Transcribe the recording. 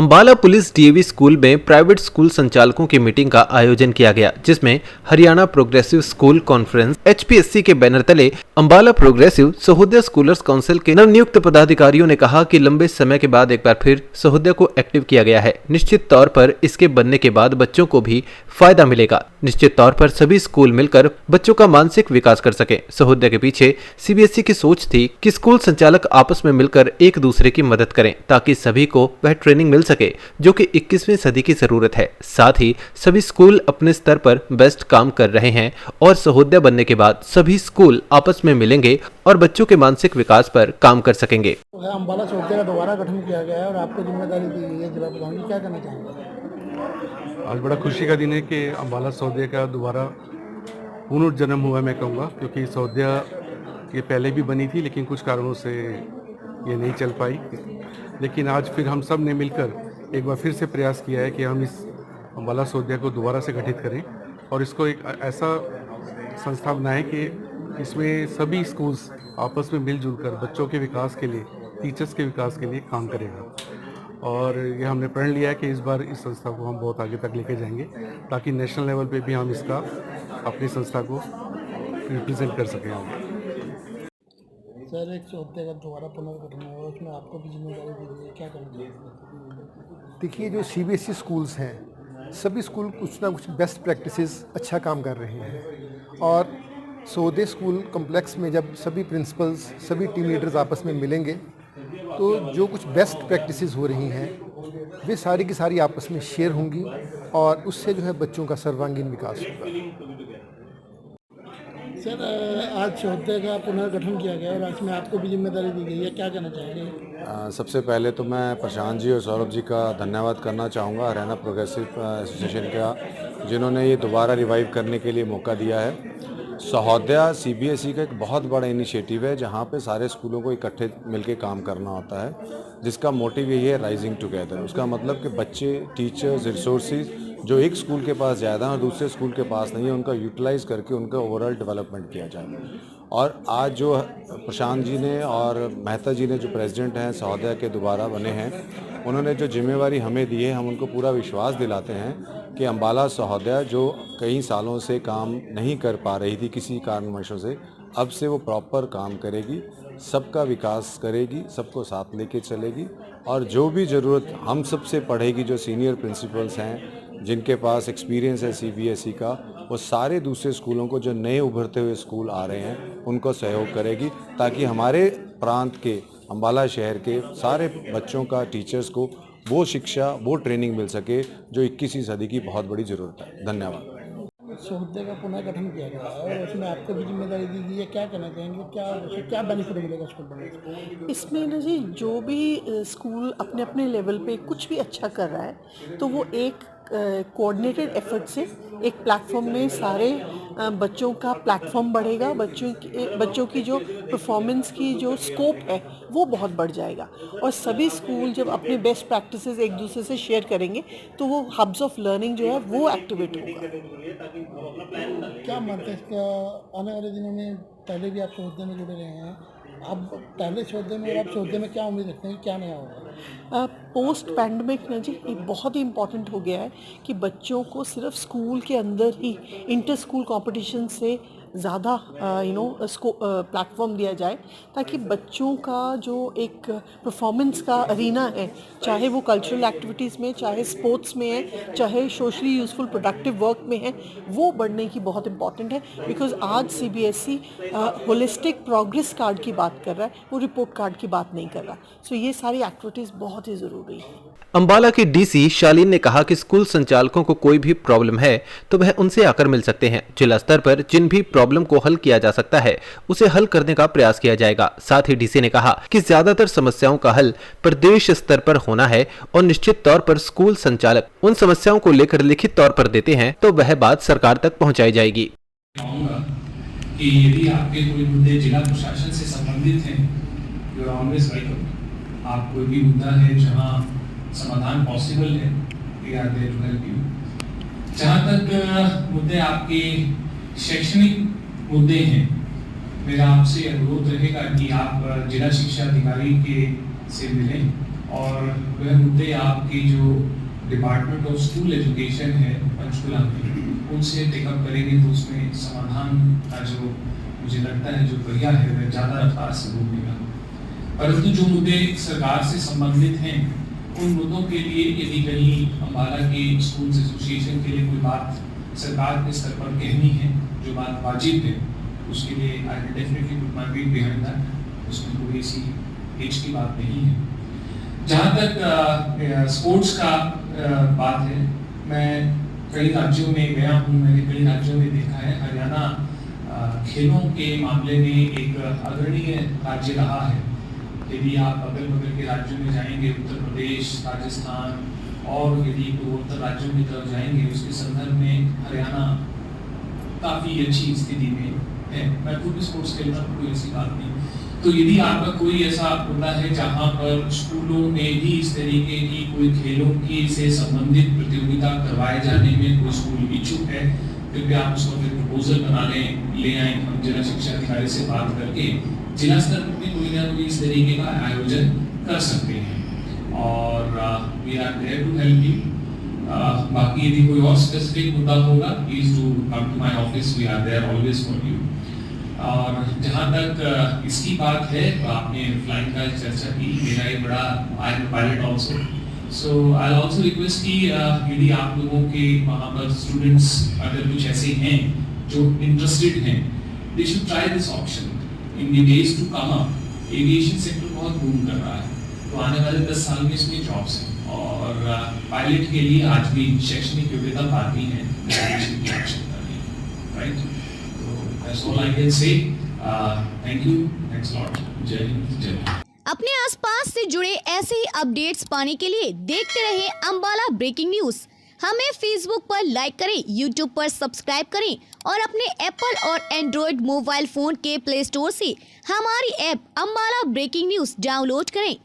Ambala police DAV school में private school संचालकों की मीटिंग का आयोजन किया गया, जिसमें Haryana progressive school conference HPSC के बैनर तले अंबाला प्रोग्रेसिव सहोदया स्कूलर्स काउंसिल के नवनियुक्त पदाधिकारियों ने कहा कि लंबे समय के बाद एक बार फिर सहोदया को एक्टिव किया गया है। निश्चित तौर पर इसके बनने के बाद बच्चों को भी फायदा मिलेगा। निश्चित तौर पर सभी स्कूल मिलकर बच्चों का मानसिक विकास कर सके। सहोदया के पीछे सीबीएसई की सोच थी कि स्कूल संचालक आपस में मिलकर एक दूसरे की मदद करें ताकि सभी को वह ट्रेनिंग मिल सके जो कि 21वीं सदी की जरूरत है। साथ ही सभी स्कूल अपने स्तर पर बेस्ट काम कर रहे हैं और सहोदया बनने के बाद सभी स्कूल आपस में मिलेंगे और बच्चों के मानसिक विकास पर काम कर सकेंगे। अंबाला सहोदया का दोबारा गठन किया गया है और आपको जिम्मेदारी दी गई है, जवाब बताएंगे क्या करना चाहेंगे? आज बड़ा खुशी का दिन है कि अंबाला सहोदया का दोबारा पुनर्जन्म हुआ, मैं कहूँगा, क्योंकि सहोदया ये पहले भी बनी थी लेकिन कुछ कारणों से ये नहीं चल पाई। लेकिन आज फिर हम सब ने मिलकर एक बार फिर से प्रयास किया है कि हम इस अंबाला सहोदया को दोबारा से गठित करें और इसको एक ऐसा संस्था बनाएं कि इसमें सभी स्कूल्स आपस में मिलजुल कर बच्चों के विकास के लिए, टीचर्स के विकास के लिए काम करेगा। और ये हमने प्रण लिया है कि इस बार इस संस्था को हम बहुत आगे तक लेके जाएंगे ताकि नेशनल लेवल पे भी हम इसका अपनी संस्था को रिप्रेजेंट कर सकें। सर, एक सहोदया का दोबारा पुनर्गठन हुआ, उसमें आपको भी जिम्मेदारी दी गई है, क्या करना चाहिए? देखिए, जो सीबीएसई स्कूल्स हैं, सभी स्कूल कुछ ना कुछ बेस्ट प्रैक्टिसेस अच्छा काम कर रहे हैं और सहोदया स्कूल कम्प्लेक्स में जब सभी प्रिंसिपल्स, सभी टीम लीडर्स आपस में मिलेंगे तो जो कुछ बेस्ट प्रैक्टिसेस हो रही हैं वे सारी की सारी आपस में शेयर होंगी और उससे जो है बच्चों का सर्वांगीण विकास होगा। सर, आज सहोदया का पुनर्गठन किया गया और आज में आपको भी जिम्मेदारी दी गई है, क्या कहना चाहेंगे? सबसे पहले तो मैं प्रशांत जी और सौरभ जी का धन्यवाद करना चाहूँगा, हरियाणा प्रोग्रेसिव एसोसिएशन का, जिन्होंने ये दोबारा रिवाइव करने के लिए मौका दिया है। सहोदया सीबीएसई का एक बहुत बड़ा इनिशिएटिव है जहाँ पे सारे स्कूलों को इकट्ठे मिलके काम करना होता है, जिसका मोटिव यही है राइजिंग टुगेदर। उसका मतलब कि बच्चे, टीचर्स, रिसोर्सेज जो एक स्कूल के पास ज़्यादा है और दूसरे स्कूल के पास नहीं है, उनका यूटिलाइज़ करके उनका ओवरऑल डेवलपमेंट किया जाए। और आज जो प्रशांत जी ने और मेहता जी ने जो प्रेसिडेंट हैं सहोदया के दोबारा बने हैं, उन्होंने जो जिम्मेवारी हमें दी है, हम उनको पूरा विश्वास दिलाते हैं कि अंबाला सहोदया जो कई सालों से काम नहीं कर पा रही थी किसी कारणवशों से, अब से वो प्रॉपर काम करेगी, सबका विकास करेगी, सबको साथ लेके चलेगी और जो भी ज़रूरत हम सबसे पढ़ेगी, जो सीनियर प्रिंसिपल्स हैं जिनके पास एक्सपीरियंस है सीबीएसई का, वो सारे दूसरे स्कूलों को, जो नए उभरते हुए स्कूल आ रहे हैं, उनको सहयोग करेगी ताकि हमारे प्रांत के, अंबाला शहर के सारे बच्चों का, टीचर्स को वो शिक्षा, वो ट्रेनिंग मिल सके जो 21वीं सदी की बहुत बड़ी ज़रूरत है। धन्यवाद। सहोदया का पुनर्गठन किया गया है और उसमें आपको भी जिम्मेदारी दी गई है, क्या कहना चाहेंगे? क्या बेनिफिट मिलेगा स्कूल बनने से? इसमें ना जी, जो भी स्कूल अपने अपने लेवल पे कुछ भी अच्छा कर रहा है तो वो एक कोऑर्डिनेटेड एफर्ट से एक प्लेटफॉर्म में सारे बच्चों का प्लेटफॉर्म बढ़ेगा, बच्चों की जो परफॉर्मेंस की जो स्कोप है वो बहुत बढ़ जाएगा और सभी स्कूल जब अपने बेस्ट प्रैक्टिसेस एक दूसरे से शेयर करेंगे तो वो हब्स ऑफ लर्निंग जो है वो एक्टिवेट होगा। क्या मानते हैं इसका आने वाले दिनों में? पहले भी आप सहोदया में जुड़े रहे हैं, अब पहले सहोदया में और अब सहोदया में क्या उम्मीद रखते हैं, क्या नया होगा? पोस्ट पैंडमिक ना जी, ये बहुत ही इम्पॉर्टेंट हो गया है कि बच्चों को सिर्फ स्कूल के अंदर ही इंटर स्कूल कॉम्पिटिशन से ज़्यादा प्लेटफॉर्म दिया जाए ताकि बच्चों का जो एक परफॉर्मेंस का अरीना है, चाहे वो कल्चरल एक्टिविटीज़ में, चाहे स्पोर्ट्स में है, चाहे सोशली यूज़फुल प्रोडक्टिव वर्क में है, वो बढ़ने की बहुत इंपॉर्टेंट है। बिकॉज आज सीबीएसई होलिस्टिक प्रोग्रेस कार्ड की बात कर रहा है, वो रिपोर्ट कार्ड की बात नहीं कर रहा। सो ये सारी एक्टिविटीज़ बहुत ही ज़रूरी है। अंबाला की डीसी शालीन ने कहा कि स्कूल संचालकों को कोई भी प्रॉब्लम है तो वह उनसे आकर मिल सकते हैं। जिला स्तर पर जिन भी प्रॉब्लम को हल किया जा सकता है उसे हल करने का प्रयास किया जाएगा। साथ ही डीसी ने कहा कि ज्यादातर समस्याओं का हल प्रदेश स्तर पर होना है और निश्चित तौर पर स्कूल संचालक उन समस्याओं को लेकर लिखित तौर पर देते हैं तो वह बात सरकार तक पहुँचाई जाएगी। कि यदि आपके कोई मुद्दे जिला प्रशासन से संबंधित हैं, यू आर ऑलवेज वेलकम। आप कोई भी मुद्दा है जहां समाधान पॉसिबल है, we are there to help you. जहां तक मुद्दे आपके शैक्षणिक मुद्दे हैं, मेरा आपसे अनुरोध रहेगा कि आप जिला शिक्षा अधिकारी के से मिलें और वह मुद्दे आपकी जो डिपार्टमेंट ऑफ स्कूल एजुकेशन है पंचकुला में, उनसे टेकअप करेंगे तो उसमें समाधान का जो मुझे लगता है जो बढ़िया है वह ज़्यादा रफ्तार से होगा। परंतु जो मुद्दे सरकार से संबंधित हैं उन मुद्दों के लिए यदि कहीं अम्बाला के स्कूल्स एसोसिएशन के लिए कोई बात सरकार के स्तर पर कहनी है, जो बात वाजिब है, उसके लिए I will definitely put my weight behind that. उसमें कोई ऐसी एज की बात नहीं है। जहाँ तक स्पोर्ट्स का बात है, मैं कई राज्यों में गया हूँ, मैंने कई राज्यों में देखा है हरियाणा खेलों के मामले में एक अग्रणीय राज्य रहा है। यदि आप अगल बगल के राज्यों में जाएंगे, उत्तर प्रदेश, राजस्थान और यदि पूर्वोत्तर राज्यों की तरफ जाएंगे, उसके संदर्भ में हरियाणा काफ़ी अच्छी स्थिति में है। मैं खुद भी स्पोर्ट्स खेलता हूँ, कोई ऐसी बात नहीं। तो यदि आपका कोई ऐसा मुद्दा है जहाँ पर स्कूलों में भी इस तरीके की कोई खेलों की से संबंधित प्रतियोगिता करवाए जाने में कोई स्कूल इच्छुक है, कृपया आप उसको फिर प्रपोजल बना ले आए। हम जिला शिक्षा अधिकारी से बात करके जिला स्तर पर भी कोई ना कोई इस तरीके का आयोजन कर सकते हैं और we are there to help you. बाकी यदि कोई और स्पेसिफिक मुद्दा होगा, please do come to my office, we are there always for you. और जहाँ तक इसकी बात है, आपने फ्लाइंग का चर्चा की, मेरा एक बड़ा I am pilot also, so I also request कि यदि आप लोगों के वहाँ पर स्टूडेंट्स अगर कुछ ऐसे हैं जो इंटरेस्टेड हैं, they should try this option in the days to come up. Aviation sector बहुत बूम कर रहा है, तो आने वाले 10 साल में इसमें जॉब्स हैं और पायलट के लिए आज भी शैक्षणिक योग्यता बाकी है, right? That's all I can say. Thank you. Thanks a lot. जय हिंद, जय भारत। अपने आसपास से जुड़े ऐसे ही अपडेट्स पाने के लिए देखते रहे अम्बाला ब्रेकिंग न्यूज। हमें फेसबुक पर लाइक करें, यूट्यूब पर सब्सक्राइब करें और अपने एप्पल और एंड्रॉयड मोबाइल फोन के प्ले स्टोर से हमारी app Ambala breaking news download करें।